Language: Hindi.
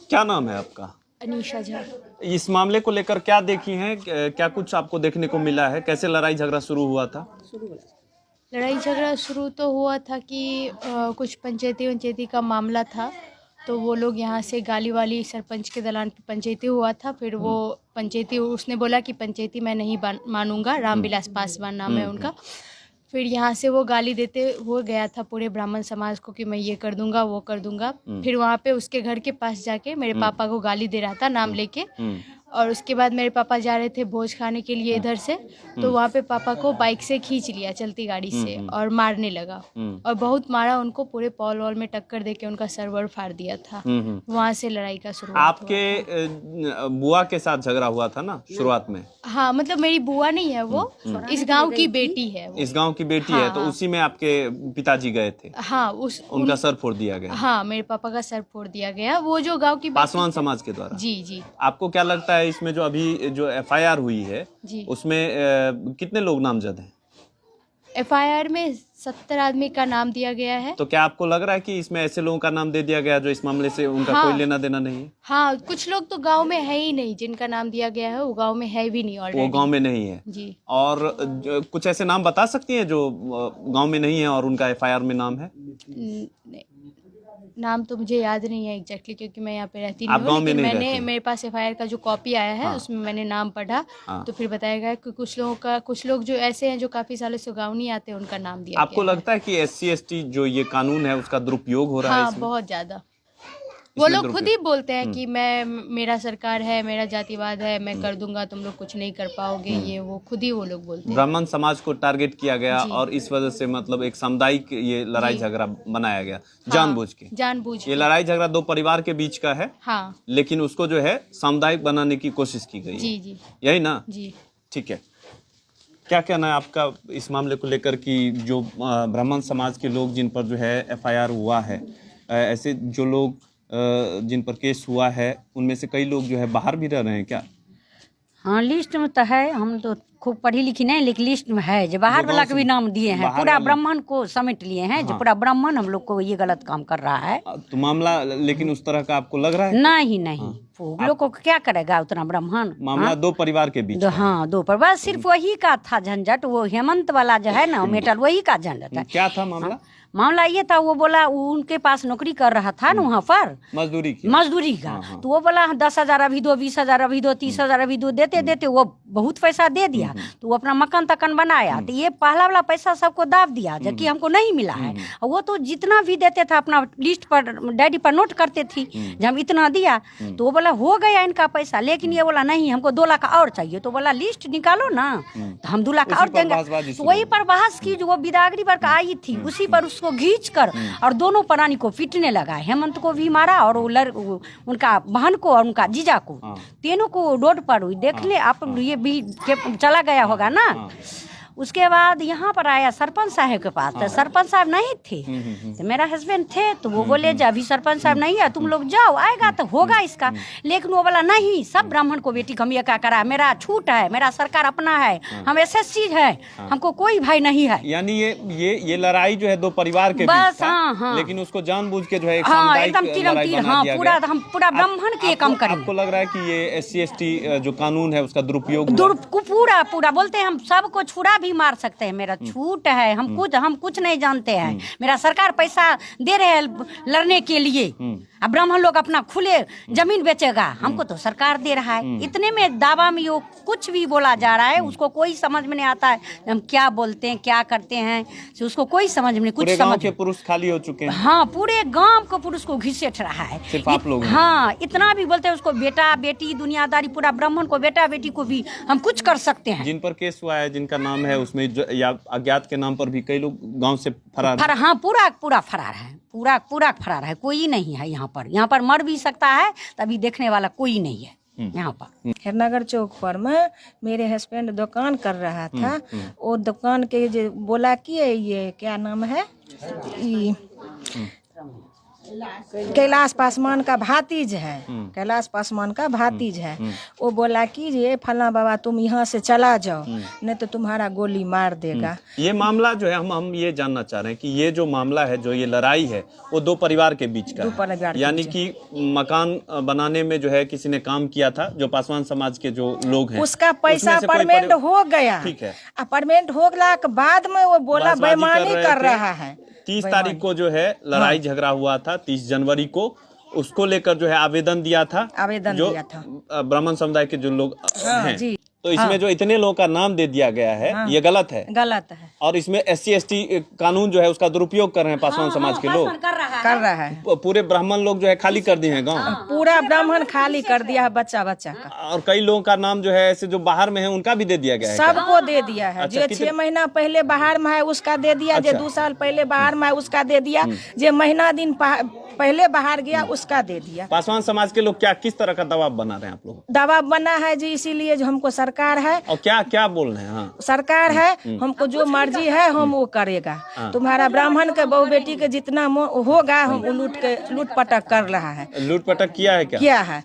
क्या नाम है आपका? अनीशा झा। इस मामले को लेकर क्या देखी हैं, क्या कुछ आपको देखने को मिला है? कैसे लड़ाई झगड़ा शुरू हुआ था? लड़ाई झगड़ा शुरू तो हुआ था कि कुछ पंचायती का मामला था, तो वो लोग यहाँ से गाली वाली सरपंच के दलान पे पंचायती हुआ था। फिर वो पंचायती उसने बोला कि पंचायती मैं नहीं मानूंगा, रामविलास पासवान नाम है उनका। फिर यहाँ से वो गाली देते हुए गया था पूरे ब्राह्मण समाज को कि मैं ये कर दूंगा वो कर दूंगा। फिर वहाँ पे उसके घर के पास जाके मेरे पापा को गाली दे रहा था नाम लेके। और उसके बाद मेरे पापा जा रहे थे भोज खाने के लिए इधर से, तो वहाँ पे पापा को बाइक से खींच लिया चलती गाड़ी से और मारने लगा। और बहुत मारा उनको, पूरे पॉल वॉल में टक्कर देके उनका सर्वर फाड़ दिया था। वहाँ से लड़ाई का शुरुआत आपके बुआ के साथ झगड़ा हुआ था ना शुरुआत में? हाँ, मतलब मेरी बुआ नहीं है वो, इस गांव की बेटी है वो। इस गांव की बेटी है, तो उसी में आपके पिताजी गए थे? हाँ, उनका सर फोड़ दिया गया? हाँ, मेरे पापा का सर फोड़ दिया गया, वो जो गांव की पासवान समाज के द्वारा? जी जी। आपको क्या लगता है इसमें जो अभी जो एफआईआर हुई है उसमें कितने लोग नामजद हैं? एफआईआर में 70 आदमी का नाम दिया गया है। तो क्या आपको लग रहा है कि इसमें ऐसे लोगों का नाम दे दिया गया जो इस मामले से उनका कोई लेना देना नहीं है? हाँ, कुछ लोग तो गांव में है ही नहीं, जिनका नाम दिया गया है वो गांव में है भी नहीं ऑलरेडी। वो गांव में नहीं है जी। और कुछ ऐसे नाम बता सकती हैं जो गांव में नहीं है और उनका एफआईआर में नाम है? नाम तो मुझे याद नहीं है एग्जैक्टली, क्योंकि मैं यहाँ पे रहती नहीं हूँ, लेकिन मैंने मेरे पास एफआईआर का जो कॉपी आया है उसमें मैंने नाम पढ़ा। तो फिर बताया गया कि कुछ लोग जो ऐसे हैं जो काफी सालों से गाँव नहीं आते, उनका नाम दिया। आपको लगता है कि SC/ST जो ये कानून है उसका दुरुपयोग हो रहा है? हाँ, बहुत ज्यादा। वो लोग खुद ही बोलते हैं कि मेरा सरकार है, मेरा जातिवाद है, मैं कर दूंगा, तुम लोग कुछ नहीं कर पाओगे, ये वो खुद ही वो लोग बोलते हैं। ब्राह्मण समाज को टारगेट किया गया और इस वजह से मतलब एक सामुदायिक ये लड़ाई झगड़ा बनाया गया जानबूझ के। ये लड़ाई झगड़ा दो परिवार के बीच का है। हाँ। लेकिन उसको जो है सामुदायिक बनाने की कोशिश की गई। जी जी, यही ना? जी, ठीक है। क्या कहना है आपका इस मामले को लेकर कि जो ब्राह्मण समाज के लोग जिन पर जो है एफआईआर हुआ है, ऐसे जो लोग जिन पर केस हुआ है उनमें से कई लोग जो है बाहर भी रह रहे हैं क्या? हाँ, लिस्ट में तो है, हम तो खूब पढ़ी लिखी नहीं, लेकिन लिस्ट में है जो बाहर वाला के भी नाम दिए हैं, पूरा ब्राह्मण को समेट लिए हैं। जो पूरा ब्राह्मण हम लोग को ये गलत काम कर रहा है। तो मामला लेकिन उस तरह का आपको लग रहा है? नहीं, वो लोग को क्या करेगा उतना ब्राह्मण? मामला दो परिवार के बीच? हाँ, दो परिवार, सिर्फ वही का था झंझट, वो हेमंत वाला जो है ना मेटल, वही का झंझट है। क्या था मामला? मामला ये था, वो बोला वो उनके पास नौकरी कर रहा था ना वहाँ पर, मजदूरी का। तो वो बोला 10,000 अभी दो, 20,000 अभी दो, 30,000 अभी दो, देते वो बहुत पैसा दे दिया। तो वो अपना मकान तकन बनाया। तो ये पहला वाला पैसा सबको दाब दिया, जबकि हमको नहीं मिला है। वो तो जितना भी देते था अपना लिस्ट पर डायरी पर नोट करते थी, जब हम इतना दिया तो वो बोला हो गया इनका पैसा। लेकिन ये बोला नहीं, हमको 2 लाख और चाहिए। तो बोला लिस्ट निकालो ना, तो हम 2 लाख और देंगे। तो वही पर बहस की, जो वो बिदागरी पर आई थी उसी पर उसको घींच कर और दोनों प्राणी को पीटने लगा। हेमंत को भी मारा और उनका बहन को और उनका जीजा को, तीनों को रोड पर हुई। देख ले आप, ये भी चला गया होगा ना। उसके बाद यहाँ पर आया सरपंच साहब के पास, तो सरपंच साहब नहीं थे, तो मेरा हस्बैंड थे। तो वो बोले जब अभी सरपंच साहब नहीं है, तुम लोग जाओ, आएगा तो होगा इसका। लेकिन वो बोला नहीं, सब ब्राह्मण को बेटी हम ये क्या करा, मेरा छूट है, मेरा सरकार अपना है, हम SSC है, हमको कोई भाई नहीं है। यानी ये लड़ाई जो है दो परिवार के बीच था। हाँ। लेकिन उसको जानबूझ के जो है एकदम हम पूरा ब्राह्मण के काम करें। आपको लग रहा है कि ये SC/ST जो कानून है उसका दुरुपयोग पूरा बोलते हैं हम सबको छुड़ा भी मार सकते हैं, मेरा छूट है, हम कुछ नहीं जानते हैं। मेरा सरकार पैसा दे रहे हैं लड़ने के लिए, अब ब्राह्मण लोग अपना खुले जमीन बेचेगा, हमको तो सरकार दे रहा है। इतने में दावा में यो कुछ भी बोला जा रहा है, उसको कोई समझ में नहीं आता है हम क्या बोलते हैं, क्या करते हैं, उसको कोई समझ में नहीं। कुछ समझ के पुरुष खाली हो चुके हैं। हाँ, पूरे गांव को पुरुष को घिसेट रहा है, सिर्फ आप लोग। हाँ, इतना भी बोलते हैं उसको बेटा बेटी दुनियादारी, पूरा ब्राह्मण को बेटा बेटी को भी हम कुछ कर सकते हैं। जिन पर केस हुआ है, जिनका नाम है उसमें या अज्ञात के नाम पर भी कई लोग गांव से फरार। हाँ, पूरा फरार है, पूरा फरार है, कोई नहीं है यहाँ पर मर भी सकता है, तभी देखने वाला कोई नहीं है यहाँ पर। हेरनगर चौक पर में मेरे हस्बैंड दुकान कर रहा था। वो दुकान के जो बोला कि ये क्या नाम है, कैलाश पासवान का भातीज है, कैलाश पासवान का भातीज है। वो बोला कि ये फला बाबा तुम यहाँ से चला जाओ, नहीं तो तुम्हारा गोली मार देगा। ये मामला जो है हम ये जानना चाह रहे हैं कि ये जो मामला है, जो ये लड़ाई है, वो दो परिवार के बीच का है। यानी कि मकान बनाने में जो है किसी ने काम किया था, जो पासवान समाज के जो लोग हैं, उसका पैसा परमेंट हो गया। ठीक है, परमेंट हो गया के बाद में वो बोला बेईमानी कर रहा है। 30 तारीख को जो है लड़ाई झगड़ा हुआ था, 30 जनवरी को उसको लेकर जो है आवेदन दिया था, ब्राह्मण समुदाय के जो लोग हैं। तो इसमें जो इतने लोगों का नाम दे दिया गया है, ये गलत है, गलत है। और इसमें SC/ST कानून जो है उसका दुरुपयोग कर रहे हैं पासवान समाज के लोग, कर रहा है। पूरे ब्राह्मण लोग जो है खाली कर दिए हैं गांव, पूरा ब्राह्मण खाली कर दिया है, बच्चा बच्चा का। और कई लोगों का नाम जो है ऐसे जो बाहर में है उनका भी दे दिया गया है, सबको दे दिया है। जो 6 महीना पहले बाहर में है उसका दे दिया, जो 2 साल पहले बाहर में है उसका दे दिया, जो महीना दिन पहले बाहर गया उसका दे दिया। पासवान समाज के लोग क्या किस तरह का दबाव बना रहे हैं आप लोग? दबाव बना है जी, इसीलिए जो हमको सरकार है, और क्या क्या बोल रहे हैं? हाँ, सरकार है, हमको जो मर्जी है हम वो करेगा। तुम्हारा ब्राह्मण के बहू बेटी के जितना होगा हम लूट पटक कर रहा है। लूट पटक किया है क्या? किया है।